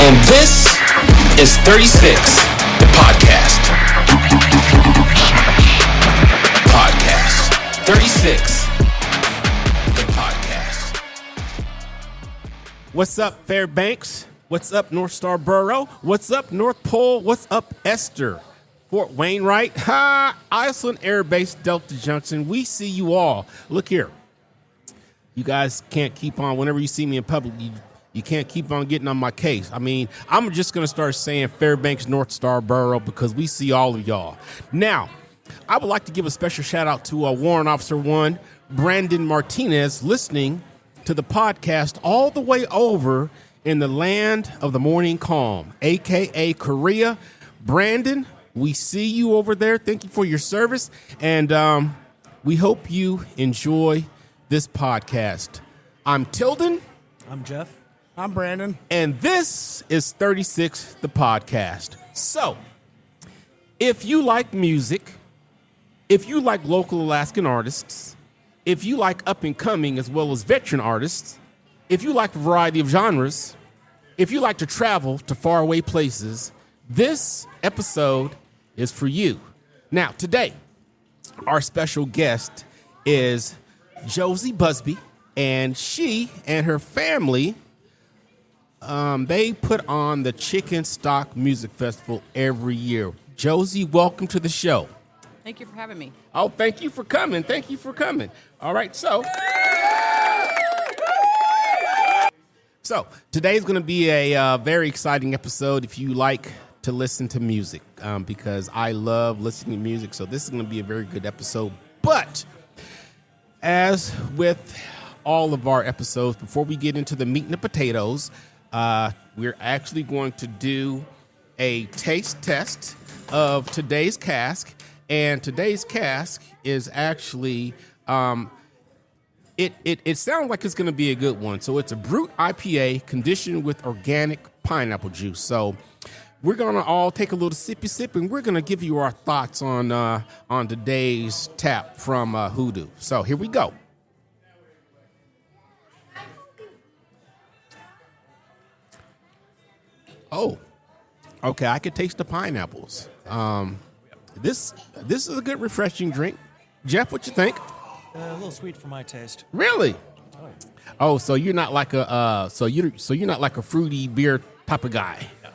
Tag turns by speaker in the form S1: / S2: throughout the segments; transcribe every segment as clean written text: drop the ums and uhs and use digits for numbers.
S1: And this is 36, the podcast. Podcast. 36, the podcast.
S2: What's up, Fairbanks? What's up, North Star Borough? What's up, North Pole? What's up, Esther? Fort Wainwright? Iceland Air Base, Delta Junction. We see you all. Look here. You guys can't keep on, whenever you see me in public, you can't keep on getting on my case. I mean, I'm just going to start saying Fairbanks, North Star Borough, because we see all of y'all. Now, I would like to give a special shout out to Warrant Officer 1, Brandon Martinez, listening to the podcast all the way over in the land of the morning calm, a.k.a. Korea. Brandon, we see you over there. Thank you for your service. And we hope you enjoy this podcast. I'm Tilden.
S3: I'm Jeff.
S4: I'm Brandon.
S2: And this is 36, the podcast. So, if you like music, if you like local Alaskan artists, if you like up-and-coming as well as veteran artists, if you like a variety of genres, if you like to travel to faraway places, this episode is for you. Now, today, our special guest is Josea Busby, and she and her family, they put on the Chicken Stock Music Festival every year. Josie, welcome to the show.
S5: Thank you for having me.
S2: Oh, thank you for coming. Thank you for coming. All right, so today's going to be a very exciting episode if you like to listen to music, because I love listening to music, so this is going to be a very good episode. But as with all of our episodes, before we get into the meat and the potatoes, we're actually going to do a taste test of today's cask. And today's cask is actually, it sounds like it's going to be a good one. So it's a Brut IPA conditioned with organic pineapple juice. So we're going to all take a little sippy sip, and we're going to give you our thoughts on today's tap from Hoodoo. So here we go. Oh, okay. I could taste the pineapples. This is a good, refreshing drink. Jeff, what you think?
S3: A little sweet for my taste.
S2: Really? Oh, so you're not like a you're not like a fruity beer type of guy. No.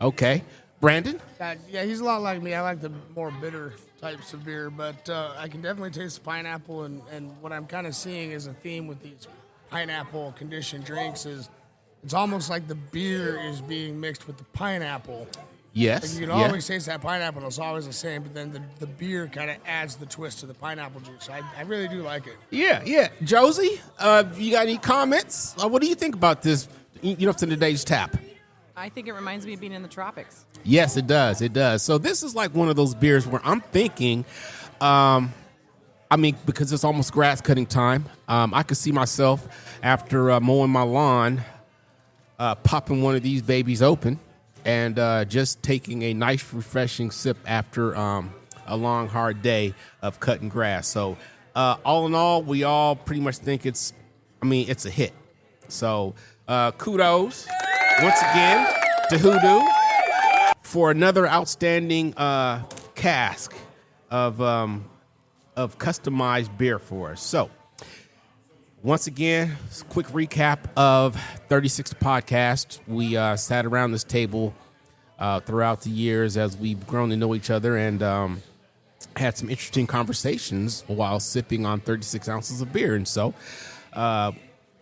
S2: Okay, Brandon.
S4: Yeah, he's a lot like me. I like the more bitter types of beer, but I can definitely taste the pineapple. And what I'm kind of seeing is a theme with these pineapple conditioned drinks is it's almost like the beer is being mixed with the pineapple.
S2: Yes.
S4: Like you can always taste that pineapple. It's always the same, but then the beer kind of adds the twist to the pineapple juice. So I really do like it.
S2: Yeah. Josie, you got any comments? What do you think about this, to today's tap?
S5: I think it reminds me of being in the tropics.
S2: Yes, it does. It does. So this is like one of those beers where I'm thinking, because it's almost grass cutting time, I could see myself after mowing my lawn, popping one of these babies open and just taking a nice, refreshing sip after a long, hard day of cutting grass. So all in all, we all pretty much think it's a hit. So kudos once again to Hoodoo for another outstanding cask of customized beer for us. So once again, quick recap of 36 podcast. We sat around this table throughout the years as we've grown to know each other and had some interesting conversations while sipping on 36 ounces of beer. And so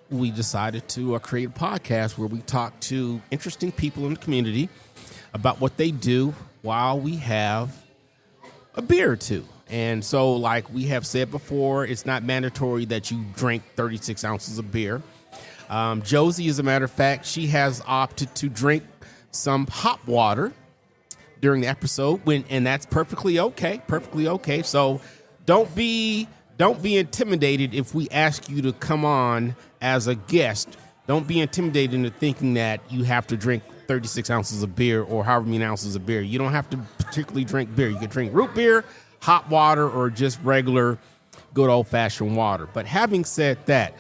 S2: we decided to create a podcast where we talk to interesting people in the community about what they do while we have a beer or two. And so, like we have said before, it's not mandatory that you drink 36 ounces of beer. Josie, as a matter of fact, she has opted to drink some hot water during the episode, and that's perfectly okay. Perfectly okay. So don't be intimidated if we ask you to come on as a guest. Don't be intimidated into thinking that you have to drink 36 ounces of beer or however many ounces of beer. You don't have to particularly drink beer. You can drink root beer, hot water, or just regular good old-fashioned water. But having said that,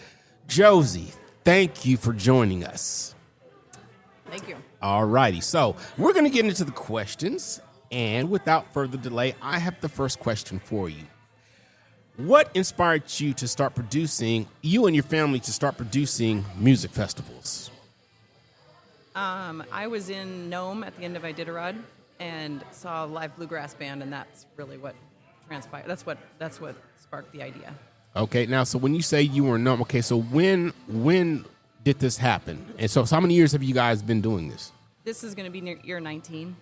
S2: Josie, thank you for joining us.
S5: Thank you.
S2: All righty. So we're going to get into the questions. And without further delay, I have the first question for you. What inspired you to start producing, you and your family to start producing music festivals?
S5: I was in Nome at the end of Iditarod and saw a live bluegrass band, and that's really what transpired. That's what sparked the idea.
S2: Okay. Now, so when you say you were numb, okay, so when did this happen? And so how many years have you guys been doing this?
S5: This is going to be near year 19.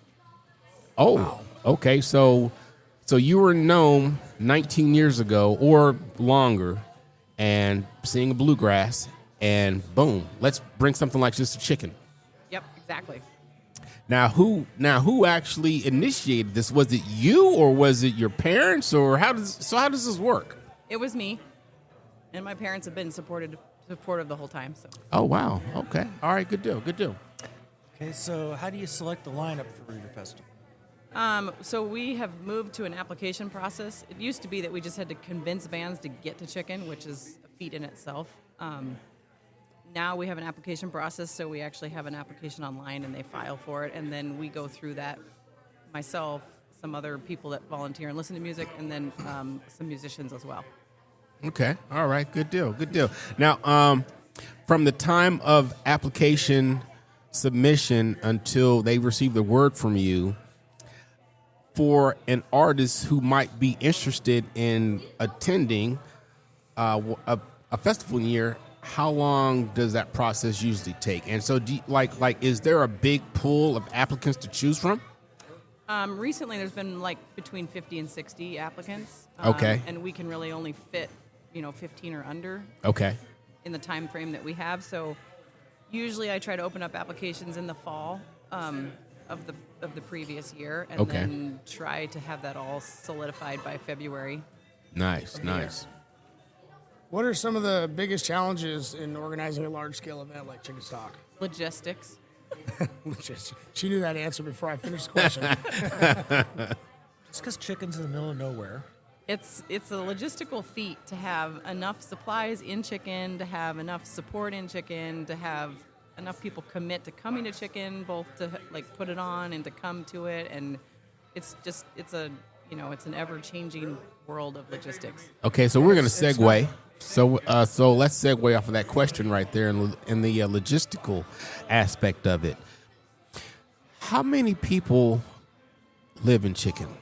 S2: Oh, wow. Okay. So you were in Nome 19 years ago or longer and seeing a bluegrass and boom, let's bring something like Just a Chicken.
S5: Yep, exactly.
S2: Now who actually initiated this? Was it you or was it your parents or how does this work?
S5: It was me, and my parents have been supportive the whole time. So.
S2: Oh, wow. Okay. All right. Good deal.
S3: Okay, so how do you select the lineup for your festival?
S5: So we have moved to an application process. It used to be that we just had to convince bands to get to chicken, which is a feat in itself. Now we have an application process, so we actually have an application online, and they file for it, and then we go through that, myself, some other people that volunteer and listen to music, and then some musicians as well.
S2: Okay. All right. Good deal. Now, from the time of application submission until they receive the word from you, for an artist who might be interested in attending a festival year, how long does that process usually take? And so, is there a big pool of applicants to choose from?
S5: Recently, there's been between 50 and 60 applicants.
S2: Okay.
S5: And we can really only fit, 15 or under.
S2: Okay.
S5: In the time frame that we have. So usually I try to open up applications in the fall of the previous year, and then try to have that all solidified by February.
S2: Nice.
S4: What are some of the biggest challenges in organizing a large-scale event like Chicken Stock?
S5: Logistics.
S4: She knew that answer before I finished the question.
S3: Just because chicken's in the middle of nowhere.
S5: It's a logistical feat to have enough supplies in chicken, to have enough support in chicken, to have enough people commit to coming to chicken, both to put it on and to come to it, and it's an ever-changing world of logistics.
S2: Okay, so we're going to segue. So let's segue off of that question right there in the logistical aspect of it. How many people live in Chicken?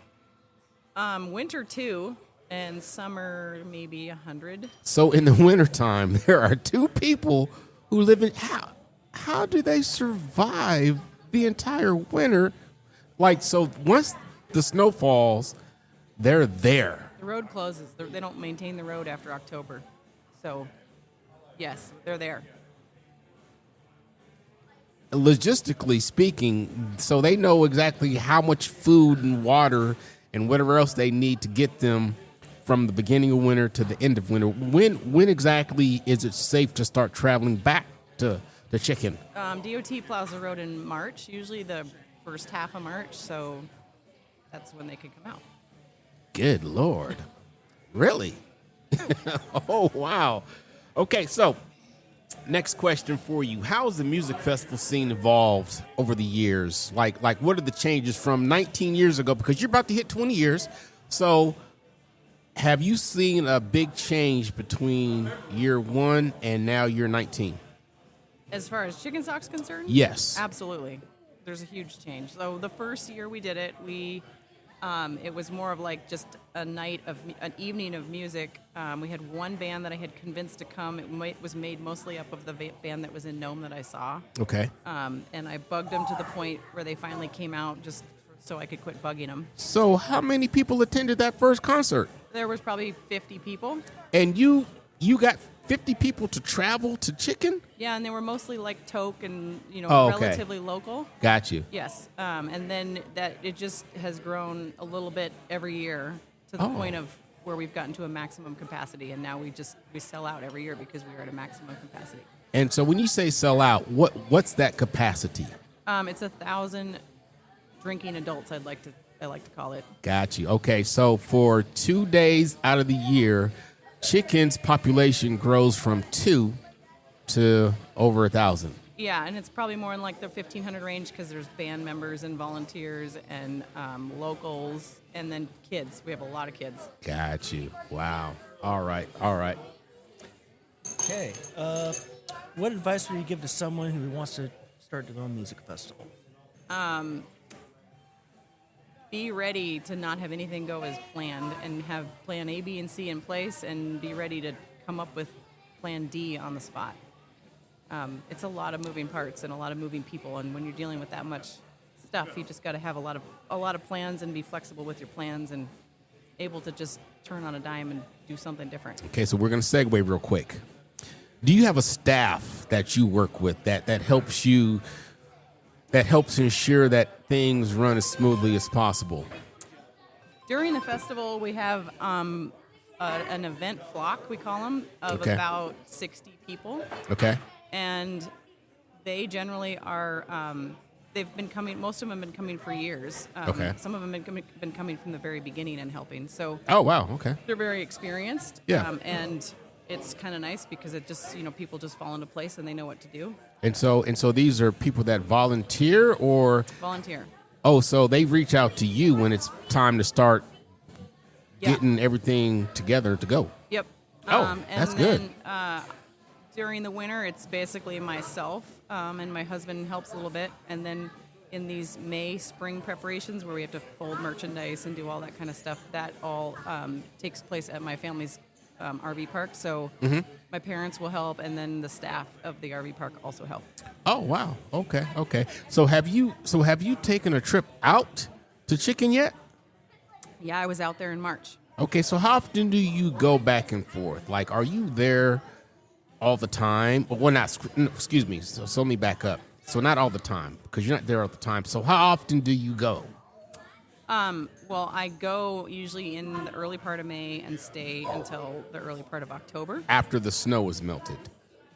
S5: Winter 2, and summer maybe 100.
S2: So in the wintertime, there are 2 people who live in. How do they survive the entire winter? So once the snow falls, they're there.
S5: The road closes. They don't maintain the road after October. So, yes, they're there.
S2: Logistically speaking, so they know exactly how much food and water and whatever else they need to get them from the beginning of winter to the end of winter. When exactly is it safe to start traveling back to the Chicken?
S5: DOT plows the road in March, usually the first half of March, so that's when they could come out.
S2: Good Lord. Really? Oh, wow. Okay, so next question for you. How has the music festival scene evolved over the years? Like what are the changes from 19 years ago? Because you're about to hit 20 years. So have you seen a big change between year 1 and now year 19?
S5: As far as Chicken Stock's concerned?
S2: Yes.
S5: Absolutely. There's a huge change. So the first year we did it, it was more of just an evening of music. We had one band that I had convinced to come. It was made mostly up of the band that was in Nome that I saw.
S2: Okay.
S5: And I bugged them to the point where they finally came out just so I could quit bugging them.
S2: So how many people attended that first concert?
S5: There was probably 50 people.
S2: And you got 50 people to travel to Chicken?
S5: Yeah, and they were mostly Toke and,
S2: okay.
S5: relatively local.
S2: Got you.
S5: Yes. And then it just has grown a little bit every year to the point of where we've gotten to a maximum capacity, and now we sell out every year because we are at a maximum capacity.
S2: And so when you say sell out, what's that capacity?
S5: It's 1,000 drinking adults, I like to call it.
S2: Got you. Okay, so for 2 days out of the year, Chicken's population grows from 2 to over 1,000.
S5: Yeah, and it's probably more in like the 1,500 range because there's band members and volunteers and locals and then kids. We have a lot of kids.
S2: Got you. Wow. All right.
S3: Okay. What advice would you give to someone who wants to start their own music festival?
S5: Be ready to not have anything go as planned and have plan A, B, and C in place and be ready to come up with plan D on the spot. It's a lot of moving parts and a lot of moving people, and when you're dealing with that much stuff, you just got to have a lot of plans and be flexible with your plans and able to just turn on a dime and do something different.
S2: Okay, so we're going to segue real quick. Do you have a staff that you work with that helps you, that helps ensure that things run as smoothly as possible?
S5: During the festival, we have an event flock, we call them, of
S2: Okay.
S5: about 60 people.
S2: Okay.
S5: And they generally are, they've been coming, most of them have been coming for years.
S2: Okay.
S5: Some of them have been coming from the very beginning and helping. So
S2: Oh, wow. Okay.
S5: they're very experienced.
S2: Yeah.
S5: And it's kind of nice because it just, people just fall into place and they know what to do.
S2: And so these are people that volunteer or,
S5: Volunteer.
S2: oh, so they reach out to you when it's time to start
S5: Yeah.
S2: getting everything together to go.
S5: Yep.
S2: Oh,
S5: And
S2: that's good.
S5: then, during the winter, it's basically myself, and my husband helps a little bit. And then in these May, spring preparations where we have to fold merchandise and do all that kind of stuff, that all takes place at my family's RV park. So
S2: Mm-hmm.
S5: my parents will help, and then the staff of the RV park also help.
S2: Oh, wow. Okay. So have you taken a trip out to Chicken yet?
S5: Yeah, I was out there in March.
S2: Okay, so how often do you go back and forth? Like, are you there all the time? Well, excuse me. So let me back up. So not all the time, because you're not there all the time. So how often do you go?
S5: Well, I go usually in the early part of May and stay until the early part of October.
S2: After the snow is melted.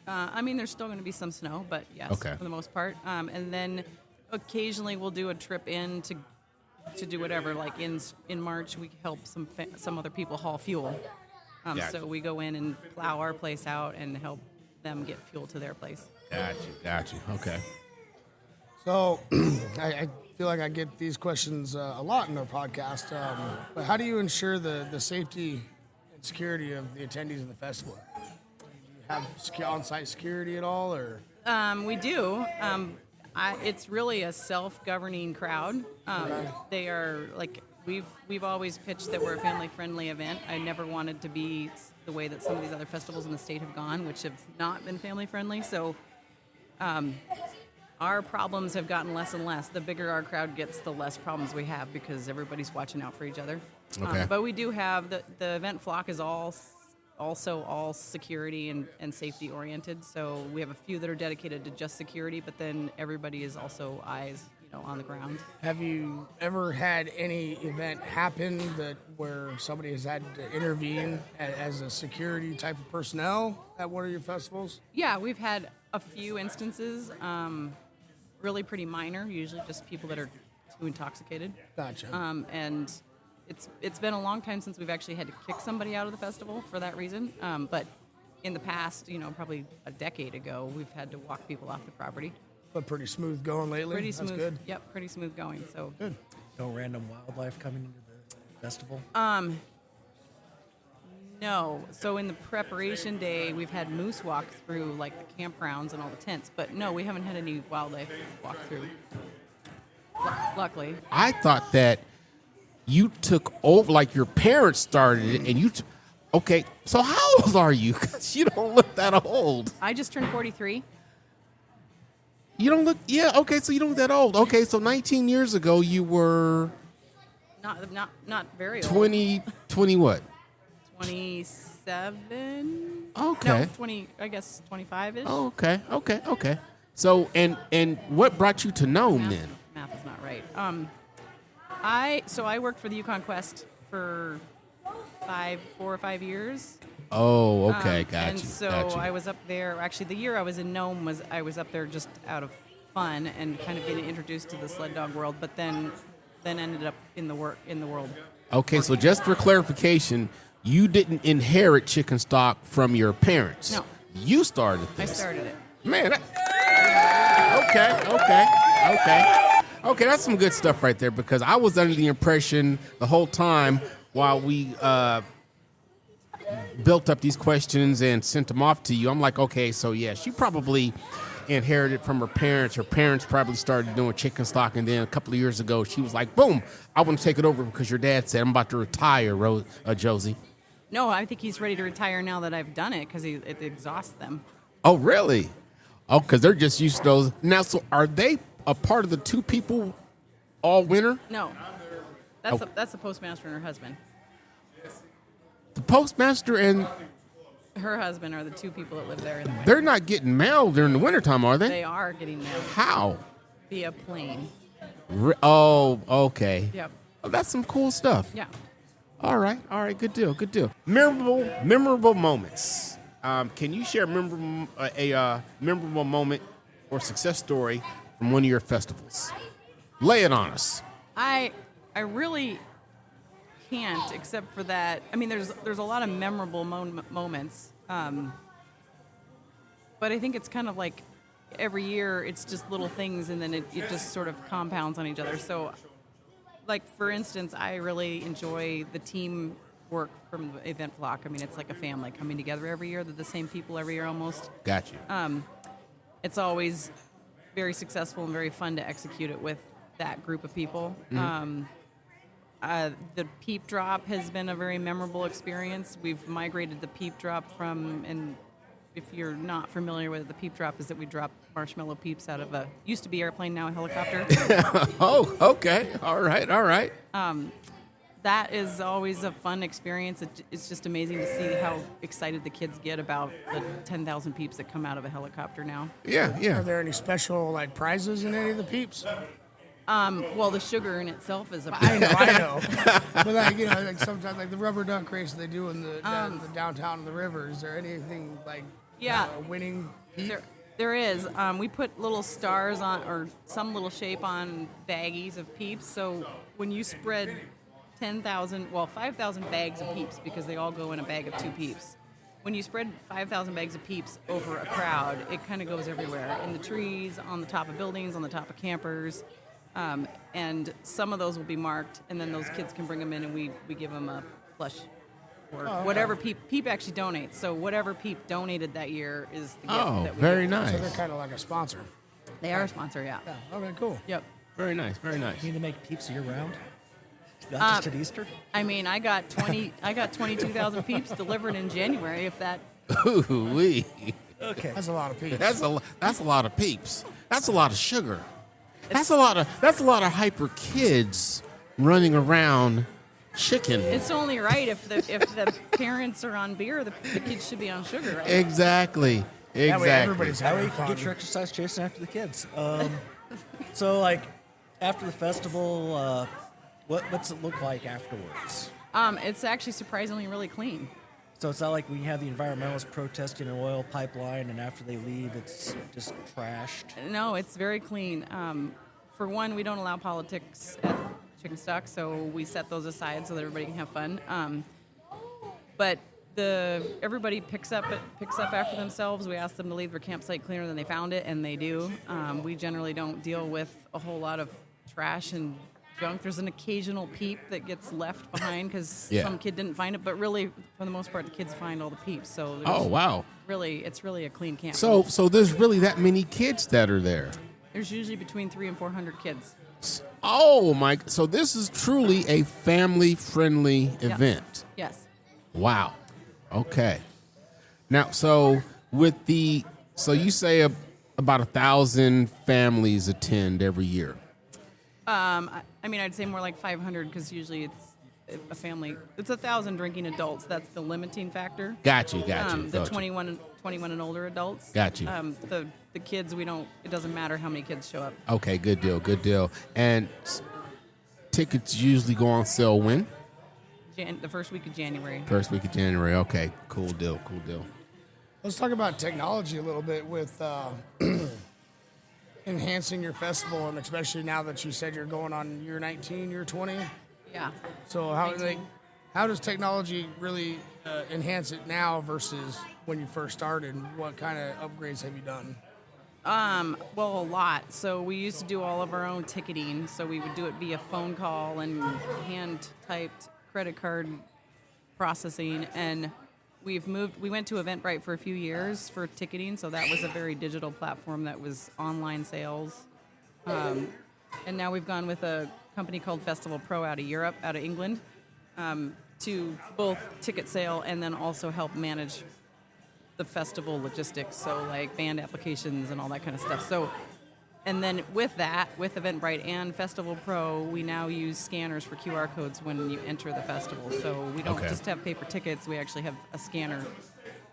S5: There's still going to be some snow, but yes,
S2: Okay.
S5: for the most part. And then occasionally we'll do a trip in to do whatever. Like in March, we help some other people haul fuel.
S2: Gotcha.
S5: So we go in and plow our place out and help them get fuel to their place.
S2: Got you. Okay.
S4: So I feel like I get these questions a lot in our podcast. But how do you ensure the safety and security of the attendees of the festival? Do you have on-site security at all, or?
S5: We do. It's really a self-governing crowd. They are like we've always pitched that we're a family-friendly event. I never wanted to be the way that some of these other festivals in the state have gone, which have not been family-friendly. So our problems have gotten less and less. The bigger our crowd gets, the less problems we have because everybody's watching out for each other.
S2: Okay.
S5: But we do have the event flock is also all security and safety oriented. So we have a few that are dedicated to just security, but then everybody is also eyes, on the ground.
S4: Have you ever had any event happen where somebody has had to intervene as a security type of personnel at one of your festivals?
S5: Yeah, we've had a few instances, really pretty minor, usually just people that are too intoxicated.
S4: Gotcha.
S5: And it's been a long time since we've actually had to kick somebody out of the festival for that reason. But in the past, probably a decade ago, we've had to walk people off the property.
S4: But pretty smooth going lately.
S5: Pretty smooth.
S4: That's good.
S5: Yep, pretty smooth going. So
S4: Good.
S3: No random wildlife coming into the festival?
S5: no. So in the preparation day, we've had moose walk through like the campgrounds and all the tents. But no, we haven't had any wildlife walk through. Luckily.
S2: I thought that you took over, like your parents started it, and okay, so how old are you? Because you don't look that old.
S5: I just turned 43.
S2: You don't look, yeah, okay, so you don't look that old. Okay, so 19 years ago, you were
S5: Not very old.
S2: 20 what?
S5: 27.
S2: Okay.
S5: No, 20. I guess 25ish.
S2: Oh, okay. So, and what brought you to Nome then?
S5: Math is not right. I worked for the Yukon Quest for 4 or 5 years.
S2: Oh, okay, got
S5: And
S2: you.
S5: so
S2: got you.
S5: I was up there. Actually, the year I was in Nome I was up there just out of fun and kind of getting introduced to the sled dog world. But then ended up in the world.
S2: Okay, so just for clarification, you didn't inherit chicken stock from your parents.
S5: No.
S2: You started this.
S5: I started it.
S2: Man, Okay, that's some good stuff right there, because I was under the impression the whole time while we built up these questions and sent them off to you. I'm like, okay, so yeah, she probably inherited from her parents. Her parents probably started doing chicken stock, and then a couple of years ago, she was like, boom, I want to take it over because your dad said I'm about to retire, Josie.
S5: No, I think he's ready to retire now that I've done it because it exhausts them.
S2: Oh, really? Oh, because they're just used to those. Now, so are they a part of the two people all winter?
S5: No. That's the postmaster and her husband.
S2: The postmaster and
S5: Her husband are the two people that live there in the winter.
S2: they're not getting mail during the wintertime, are they?
S5: They are getting mail
S2: How?
S5: via plane.
S2: Oh, okay.
S5: Yep.
S2: Oh, that's some cool stuff.
S5: Yeah.
S2: All right, good deal. Memorable moments. Can you share a memorable moment or success story from one of your festivals? Lay it on us.
S5: I really can't, except for that. I mean, there's a lot of memorable moments, but I think it's kind of like every year it's just little things, and then it just sort of compounds on each other. So, like for instance, I really enjoy the team work from the event flock. I mean, it's like a family coming together every year. They're the same people every year almost.
S2: Got you.
S5: It's always very successful and very fun to execute it with that group of people. The peep drop has been a very memorable experience. We've migrated the peep drop from, and if you're not familiar with it, the peep drop is that we drop marshmallow peeps out of a used to be airplane, now a helicopter.
S2: Oh, okay. All right.
S5: That is always a fun experience. It's just amazing to see how excited the kids get about the 10,000 peeps that come out of a helicopter now.
S2: Yeah.
S4: Are there any special like prizes in any of the peeps?
S5: Well, the sugar in itself is a
S4: I know. But like like sometimes like the rubber duck race they do in the downtown of the river. Is there anything like winning peep?
S5: There is. We put little stars on, or some little shape on baggies of peeps. So when you spread 5,000 bags of peeps, because they all go in a bag of 2 peeps. When you spread 5,000 bags of peeps over a crowd, it kind of goes everywhere. In the trees, on the top of buildings, on the top of campers. And some of those will be marked, and then those kids can bring them in, and we give them a plush or whatever Peep actually donates. So whatever Peep donated that year is the gift that we
S2: very
S5: give.
S2: nice.
S4: So they're kind of like a sponsor.
S5: They are a sponsor, yeah.
S4: Okay, cool.
S5: Yep.
S2: Very nice.
S3: You need to make peeps year round? Not just at Easter?
S5: I mean, I got 22,000 peeps delivered in January. If that.
S2: Ooh-wee.
S3: Okay.
S4: That's a lot of peeps.
S2: That's a lot of peeps. That's a lot of sugar. That's a lot of hyper kids running around chicken.
S5: It's only right if the parents are on beer, the kids should be on sugar, right?
S2: Exactly.
S4: That way everybody's
S3: That way
S4: having
S3: you can
S4: fun.
S3: get your exercise chasing after the kids. So, like, after the festival, what's it look like afterwards?
S5: It's actually surprisingly really clean.
S3: So it's not like when you have the environmentalists protesting an oil pipeline, and after they leave, it's just trashed.
S5: No, it's very clean. For one, we don't allow politics at Chicken Stock, so we set those aside so that everybody can have fun. But everybody picks up after themselves. We ask them to leave their campsite cleaner than they found it, and they do. We generally don't deal with a whole lot of trash and junk. There's an occasional peep that gets left behind because some kid didn't find it, but really, for the most part, the kids find all the peeps. So
S2: wow.
S5: It's really a clean camp.
S2: So there's really that many kids that are there.
S5: There's usually between 300 and 400 kids.
S2: Oh my! So this is truly a family-friendly event.
S5: Yes.
S2: Wow. Okay. Now, so you say about 1,000 families attend every year.
S5: I mean, I'd say more like 500 because usually it's a family. It's 1,000 drinking adults. That's the limiting factor.
S2: Got you.
S5: The 21 and older adults.
S2: Got you.
S5: The kids, it doesn't matter how many kids show up.
S2: Okay, good deal. And tickets usually go on sale when?
S5: The first week of January.
S2: First week of January. Okay, cool deal.
S4: Let's talk about technology a little bit with enhancing your festival, and especially now that you said you're going on year 19, year 20.
S5: Yeah.
S4: So how does technology really enhance it now versus when you first started? What kind of upgrades have you done?
S5: Well, a lot. So we used to do all of our own ticketing. So we would do it via phone call and hand-typed credit card processing. And we've moved. We went to Eventbrite for a few years for ticketing. So that was a very digital platform that was online sales. And now we've gone with a company called Festival Pro out of Europe, out of England, to both ticket sale and then also help manage the festival logistics, so like band applications and all that kind of stuff. So, and then with that, with Eventbrite and Festival Pro, we now use scanners for QR codes when you enter the festival. So we don't just have paper tickets; we actually have a scanner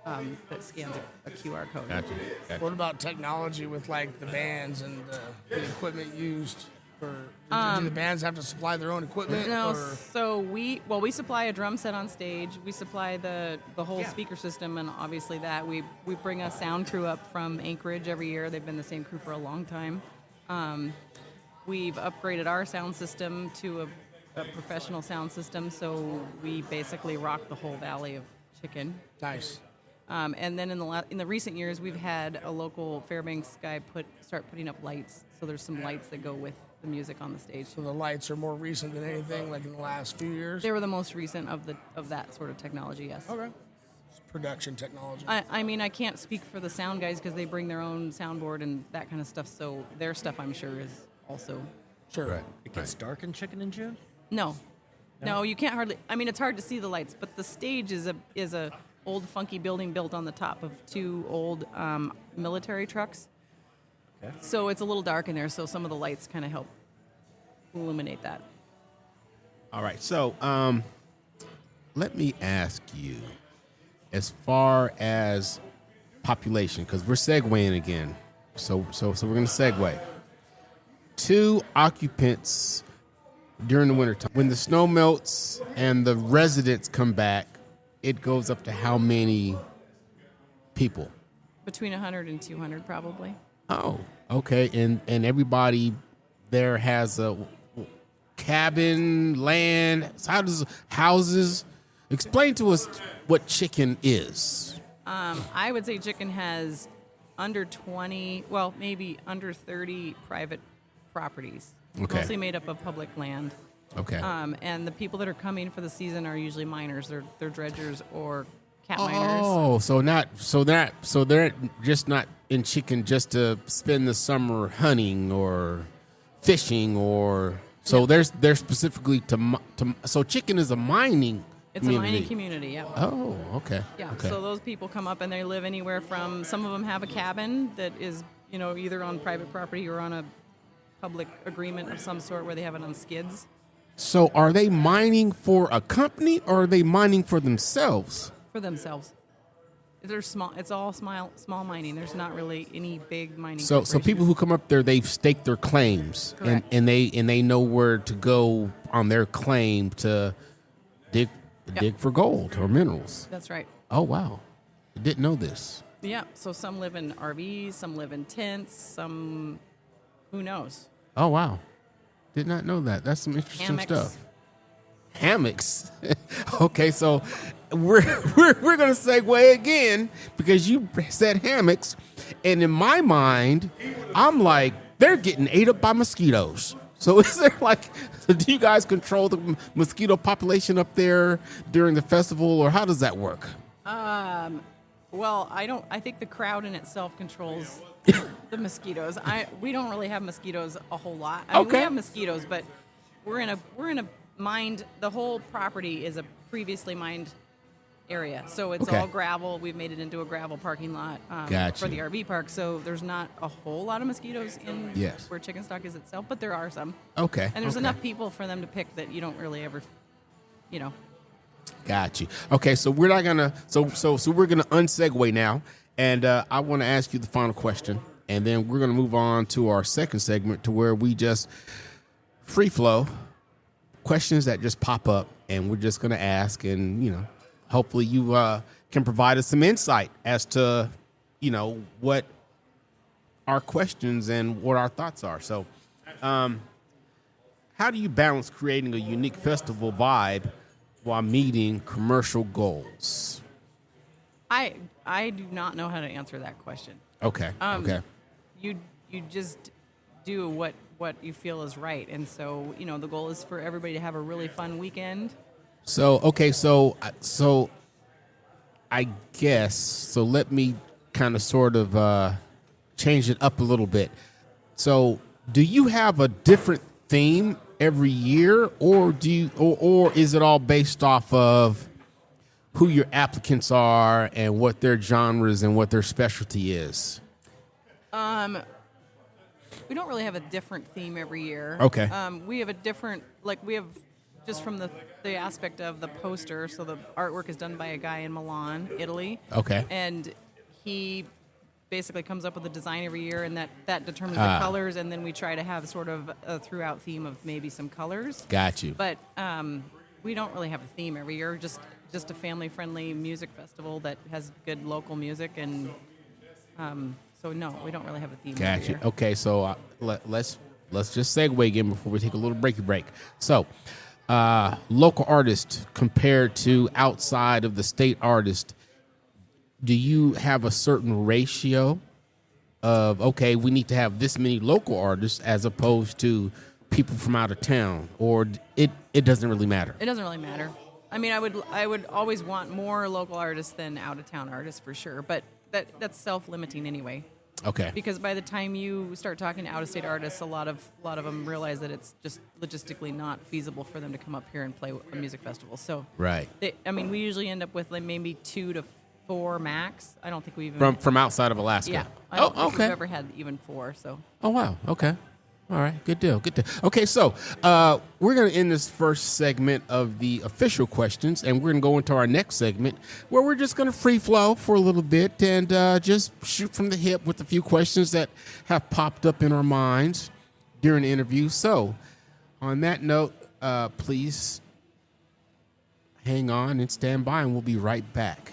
S5: that scans a QR code.
S2: Gotcha.
S4: What about technology with like the bands and the equipment used? Do the bands have to supply their own equipment?
S5: No,
S4: or?
S5: so we supply a drum set on stage. We supply the whole speaker system, and obviously that we bring a sound crew up from Anchorage every year. They've been the same crew for a long time. We've upgraded our sound system to a professional sound system, so we basically rock the whole Valley of Chicken.
S4: Nice.
S5: And then in the recent years, we've had a local Fairbanks guy start putting up lights. So there's some lights that go with the music on the stage.
S4: So the lights are more recent than anything, like in the last few years?
S5: They were the most recent of that sort of technology, yes.
S4: Okay. It's production technology.
S5: I mean, I can't speak for the sound guys because they bring their own soundboard and that kind of stuff. So their stuff, I'm sure, is also...
S4: Sure.
S2: Right.
S3: It gets dark in Chicken in June?
S5: No, you can't hardly... I mean, it's hard to see the lights, but the stage is a old funky building built on the top of two old military trucks. Okay. So it's a little dark in there, so some of the lights kind of help illuminate that.
S2: All right. So let me ask you, as far as population, because we're segueing again. So we're going to segue. 2 occupants during the wintertime. When the snow melts and the residents come back, it goes up to how many people?
S5: Between 100 and 200, probably.
S2: Oh, okay. And everybody there has a cabin, land, houses. Explain to us what Chicken is.
S5: I would say Chicken has under 20, well, maybe under 30 private properties.
S2: Okay.
S5: Mostly made up of public land.
S2: Okay.
S5: And the people that are coming for the season are usually miners. They're dredgers or cat miners.
S2: Oh, so they're just not in Chicken just to spend the summer hunting or fishing or so. They're specifically to so Chicken is a mining.
S5: It's a mining community, yeah.
S2: Oh, okay.
S5: Yeah,
S2: okay.
S5: so those people come up and they live anywhere from, some of them have a cabin that is, either on private property or on a public agreement of some sort where they have it on skids.
S2: So are they mining for a company or are they mining for themselves?
S5: For themselves. They're small. It's all small mining. There's not really any big mining.
S2: So people who come up there, they've staked their claims, and they know where to go on their claim to dig for gold or minerals.
S5: That's right.
S2: Oh wow, I didn't know this.
S5: Yeah. So some live in RVs, some live in tents, some, who knows?
S2: Oh wow, did not know that. That's some interesting
S5: Hammocks.
S2: stuff. Hammocks. Okay, so we're gonna segue again because you said hammocks, and in my mind, I'm like, they're getting ate up by mosquitoes. So is there do you guys control the mosquito population up there during the festival, or how does that work?
S5: Well, I think the crowd in itself controls the mosquitoes. We don't really have mosquitoes a whole lot. I mean, we have mosquitoes, but we're in a mined. The whole property is a previously mined area, so it's all gravel. We've made it into a gravel parking lot for the RV park. So there's not a whole lot of mosquitoes in where Chicken Stock is itself, but there are some. Okay, and there's enough people for them to pick that you don't really ever,
S2: Got you. Okay, so we're not gonna so we're gonna unsegue now, and I want to ask you the final question, and then we're gonna move on to our second segment to where we just free flow questions that just pop up, and we're just gonna ask, and hopefully you can provide us some insight as to what our questions and what our thoughts are. So, how do you balance creating a unique festival vibe while meeting commercial goals?
S5: I do not know how to answer that question.
S2: Okay. Okay.
S5: you just do what you feel is right. And so, the goal is for everybody to have a really fun weekend.
S2: So I guess so. Let me kind of sort of change it up a little bit. So, do you have a different theme every year, or or is it all based off of who your applicants are and what their genres and what their specialty is?
S5: We don't really have a different theme every year.
S2: Okay.
S5: We have a different, we have just from the aspect of the poster. So the artwork is done by a guy in Milan, Italy.
S2: Okay.
S5: And he basically comes up with a design every year, and that determines the colors, and then we try to have sort of a throughout theme of maybe some colors.
S2: Got you.
S5: But we don't really have a theme every year. Just a family-friendly music festival that has good local music, and so no, we don't really have a theme.
S2: Got
S5: every
S2: you.
S5: year.
S2: Okay, so let's just segue again before we take a little breaky break. So, local artist compared to outside of the state artist, do you have a certain ratio of, okay, we need to have this many local artists as opposed to people from out of town, or it doesn't really matter?
S5: It doesn't really matter. I mean, I would always want more local artists than out of town artists for sure, but that's self-limiting anyway.
S2: Okay.
S5: Because by the time you start talking to out-of-state artists, a lot of them realize that it's just logistically not feasible for them to come up here and play a music festival. So
S2: Right.
S5: we usually end up with maybe 2 to 4 max. I don't think we even
S2: From outside of Alaska.
S5: Yeah. I don't think
S2: okay.
S5: we've ever had even 4. So.
S2: Oh, wow. Okay. All right. Good deal. Okay, so we're going to end this first segment of the official questions, and we're going to go into our next segment where we're just going to free flow for a little bit and just shoot from the hip with a few questions that have popped up in our minds during the interview. So on that note, please hang on and stand by, and we'll be right back.